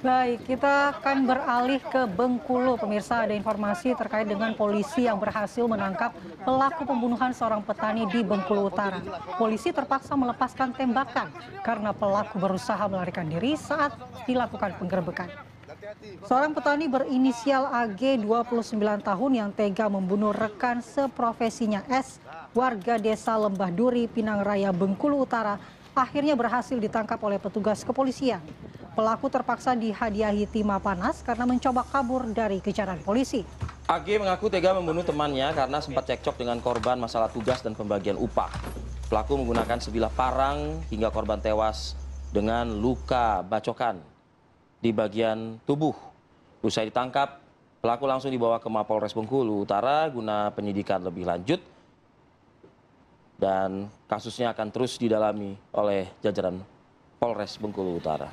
Baik, kita akan beralih ke Bengkulu. Pemirsa, ada informasi terkait dengan polisi yang berhasil menangkap pelaku pembunuhan seorang petani di Bengkulu Utara. Polisi terpaksa melepaskan tembakan karena pelaku berusaha melarikan diri saat dilakukan penggerebekan. Seorang petani berinisial AG 29 tahun yang tega membunuh rekan seprofesinya S, warga desa Lembah Duri, Pinang Raya, Bengkulu Utara, akhirnya berhasil ditangkap oleh petugas kepolisian. Pelaku terpaksa dihadiahi timah panas karena mencoba kabur dari kejaran polisi. AG mengaku tega membunuh temannya karena sempat cekcok dengan korban masalah tugas dan pembagian upah. Pelaku menggunakan sebilah parang hingga korban tewas dengan luka bacokan di bagian tubuh. Usai ditangkap, pelaku langsung dibawa ke Mapolres Bengkulu Utara guna penyidikan lebih lanjut dan kasusnya akan terus didalami oleh jajaran Polres Bengkulu Utara.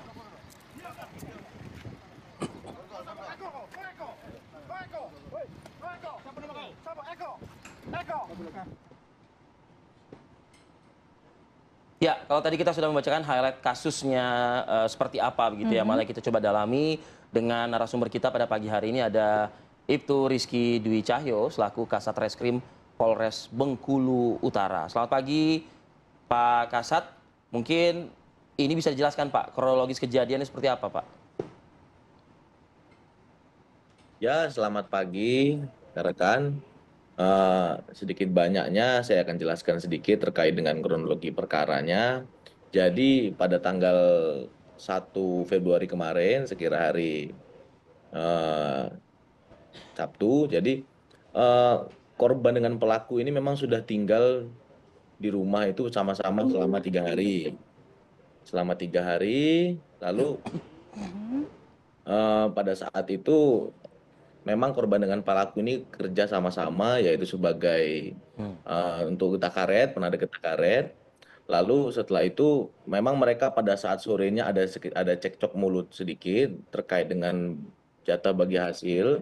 Ya, kalau tadi kita sudah membacakan highlight kasusnya seperti apa begitu ya, malah kita coba dalami dengan narasumber kita pada pagi hari ini ada Ibtu Rizky Dwi Cahyo selaku Kasat Reskrim Polres Bengkulu Utara. Selamat pagi Pak Kasat, mungkin ini bisa dijelaskan Pak, kronologis kejadiannya seperti apa Pak? Ya, selamat pagi, rekan. Sedikit banyaknya saya akan jelaskan sedikit terkait dengan kronologi perkaranya. Jadi pada tanggal 1 Februari kemarin, sekira hari eh, Sabtu, jadi eh, korban dengan pelaku ini memang sudah tinggal di rumah itu sama-sama selama 3 hari. Selama 3 hari, lalu pada saat itu memang korban dengan pelaku ini kerja sama-sama, yaitu sebagai untuk getah karet, penadah getah karet. Lalu setelah itu memang mereka pada saat sorenya ada cekcok mulut sedikit terkait dengan jatah bagi hasil.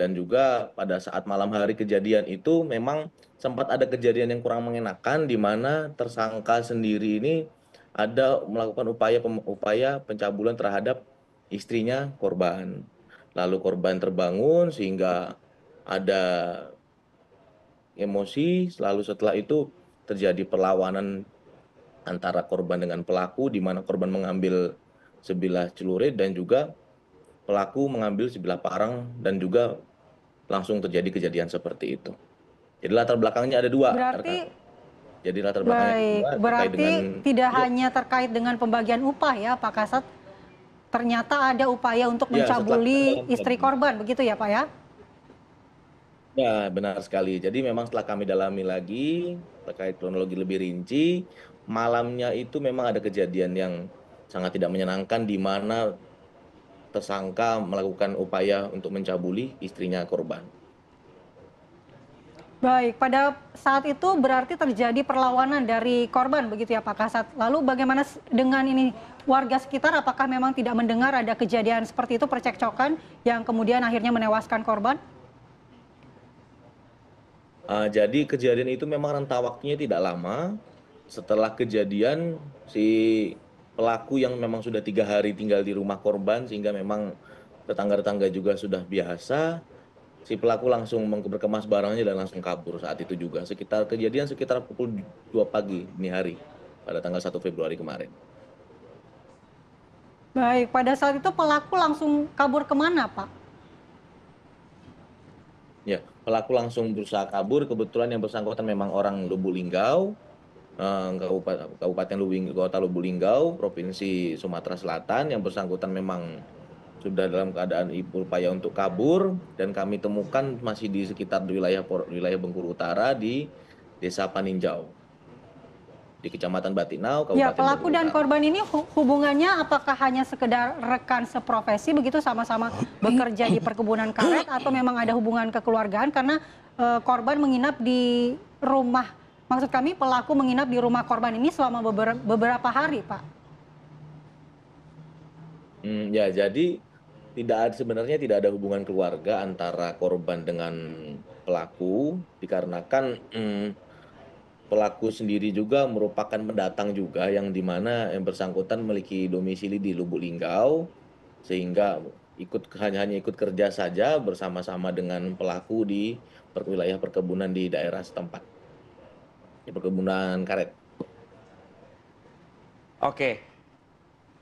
Dan juga pada saat malam hari kejadian itu memang sempat ada kejadian yang kurang mengenakan di mana tersangka sendiri ini ada melakukan upaya pencabulan terhadap istrinya korban. Lalu korban terbangun sehingga ada emosi, lalu setelah itu terjadi perlawanan antara korban dengan pelaku di mana korban mengambil sebilah celurit dan juga pelaku mengambil sebilah parang dan juga langsung terjadi kejadian seperti itu. Jadi latar belakangnya ada dua, Berarti rekan. Jadi latar belakangnya ada baik, dua terkait berarti dengan tidak ya, hanya terkait dengan pembagian upah ya Pak Kasat, ternyata ada upaya untuk ya setelah mencabuli istri korban, begitu ya Pak ya? ya benar sekali. Jadi memang setelah kami dalami lagi terkait kronologi lebih rinci, malamnya itu memang ada kejadian yang sangat tidak menyenangkan di mana tersangka melakukan upaya untuk mencabuli istrinya korban. Baik, pada saat itu berarti terjadi perlawanan dari korban begitu ya Pak Kasat. Lalu bagaimana dengan ini warga sekitar, apakah memang tidak mendengar ada kejadian seperti itu, percekcokan yang kemudian akhirnya menewaskan korban? Jadi kejadian itu memang rentang waktunya tidak lama. Setelah kejadian, si pelaku yang memang sudah 3 hari tinggal di rumah korban sehingga memang tetangga-tetangga juga sudah biasa, si pelaku langsung berkemas barangnya dan langsung kabur saat itu juga. Kejadian sekitar pukul 2 pagi dini hari pada tanggal 1 Februari kemarin. Baik, pada saat itu pelaku langsung kabur kemana Pak? Ya, pelaku langsung berusaha kabur. Kebetulan yang bersangkutan memang orang Lubuk Linggau, Kabupaten Kota Lubuk Linggau, Provinsi Sumatera Selatan. Yang bersangkutan memang sudah dalam keadaan upaya untuk kabur dan kami temukan masih di sekitar wilayah Bengkulu Utara di Desa Paninjau di Kecamatan Batinau, Ya, Kabupaten pelaku Bengkulu dan Utara. korban ini hubungannya apakah hanya sekedar rekan seprofesi begitu, sama-sama bekerja di perkebunan karet, atau memang ada hubungan kekeluargaan karena korban menginap di rumah, maksud kami pelaku menginap di rumah korban ini selama beberapa hari Pak? Ya, jadi sebenarnya tidak ada hubungan keluarga antara korban dengan pelaku dikarenakan pelaku sendiri juga merupakan pendatang juga yang di mana yang bersangkutan memiliki domisili di Lubuk Linggau, sehingga hanya ikut kerja saja bersama-sama dengan pelaku di wilayah perkebunan di daerah setempat, di perkebunan karet. Oke.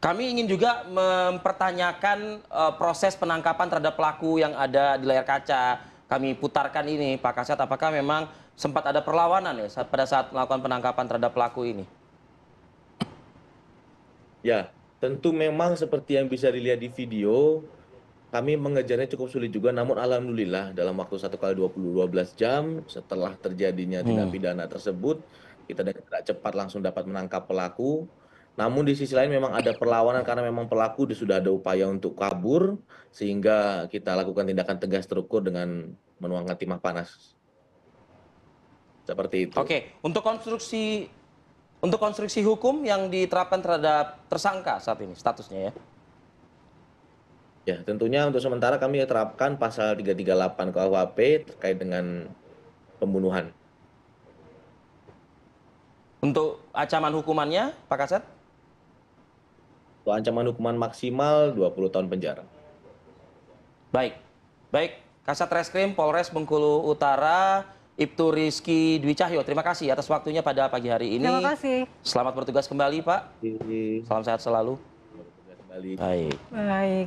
Kami ingin juga mempertanyakan proses penangkapan terhadap pelaku yang ada di layar kaca. Kami putarkan ini, Pak Kasat, apakah memang sempat ada perlawanan ya pada saat melakukan penangkapan terhadap pelaku ini? Ya, tentu memang seperti yang bisa dilihat di video, kami mengejarnya cukup sulit juga, namun alhamdulillah dalam waktu 1 kali 12 jam setelah terjadinya tindak pidana tersebut, kita dengan gerak cepat langsung dapat menangkap pelaku. Namun di sisi lain memang ada perlawanan karena memang pelaku sudah ada upaya untuk kabur, sehingga kita lakukan tindakan tegas terukur dengan menuangkan timah panas. Seperti itu. Oke, untuk konstruksi hukum yang diterapkan terhadap tersangka saat ini statusnya ya. Ya, tentunya untuk sementara kami terapkan pasal 338 KUHP terkait dengan pembunuhan. Untuk ancaman hukumannya, Pak Kasat? Untuk ancaman hukuman maksimal 20 tahun penjara. Baik. Baik, Kasat Reskrim Polres Bengkulu Utara, Ibtu Rizky Dwi Cahyo, terima kasih atas waktunya pada pagi hari ini. Terima kasih. Selamat bertugas kembali, Pak. Salam sehat selalu. Kembali. Baik. Baik.